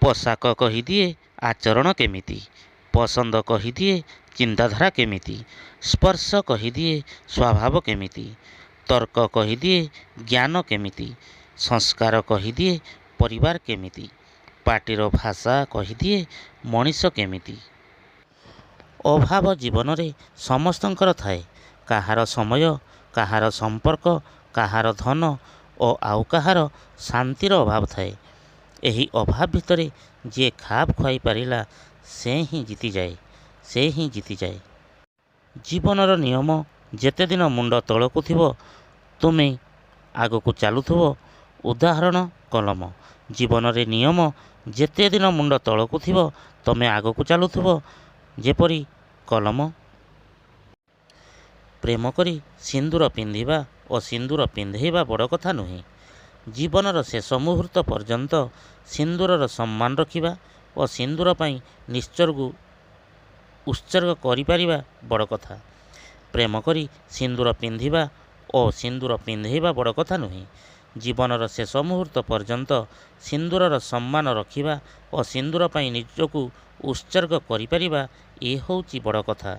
ପୋଷାକ କହିଦିଏ ଆଚରଣ କେମିତି, ପସନ୍ଦ କହିଦିଏ ଚିନ୍ତାଧାରା କେମିତି, ସ୍ପର୍ଶ କହିଦିଏ ସ୍ୱଭାବ କେମିତି, ତର୍କ କହିଦିଏ ଜ୍ଞାନ କେମିତି, ସଂସ୍କାର କହିଦିଏ ପରିବାର କେମିତି, ପାଟିର ଭାଷା କହିଦିଏ ମଣିଷ କେମିତି। ଅଭାବ ଜୀବନରେ ସମସ୍ତଙ୍କର ଥାଏ। କାହାର ସମୟ, କାହାର ସମ୍ପର୍କ, କାହାର ଧନ ଓ ଆଉ କାହାର ଶାନ୍ତିର ଅଭାବ ଥାଏ। ଏହି ଅଭାବ ଭିତରେ ଯିଏ ଖାପ ଖୁଆଇ ପାରିଲା ସେ ହିଁ ଜିତିଯାଏ। ଜୀବନର ନିୟମ ଯେତେଦିନ ମୁଣ୍ଡ ତଳକୁ ଥିବ ତୁମେ ଆଗକୁ ଚାଲୁଥିବ। ଉଦାହରଣ କଲମ। ଜୀବନରେ ନିୟମ ଯେତେଦିନ ମୁଣ୍ଡ ତଳକୁ ଥିବ ତମେ ଆଗକୁ ଚାଲୁଥିବ। ଯେପରି କଲମ। ପ୍ରେମ କରି ସିନ୍ଦୂର ପିନ୍ଧିବା ଓ ସିନ୍ଦୂର ପିନ୍ଧେଇବା ବଡ଼ କଥା ନୁହେଁ। ଜୀବନର ଶେଷ ମୁହୂର୍ତ୍ତ ପର୍ଯ୍ୟନ୍ତ ସିନ୍ଦୂରର ସମ୍ମାନ ରଖିବା ଓ ସିନ୍ଦୂର ପାଇଁ ନିଶ୍ଚରକୁ ଉତ୍ସର୍ଗ କରିପାରିବା ବଡ଼ କଥା। ପ୍ରେମ କରି ସିନ୍ଦୂର ପିନ୍ଧିବା ଓ ସିନ୍ଦୂର ପିନ୍ଧେଇବା ବଡ଼ କଥା ନୁହେଁ। ଜୀବନର ଶେଷ ମୁହୂର୍ତ୍ତ ପର୍ଯ୍ୟନ୍ତ ସିନ୍ଦୂରର ସମ୍ମାନ ରଖିବା ଓ ସିନ୍ଦୂର ପାଇଁ ନିଜକୁ ଉତ୍ସର୍ଗ କରିପାରିବା ଏ ହେଉଛି ବଡ଼ କଥା।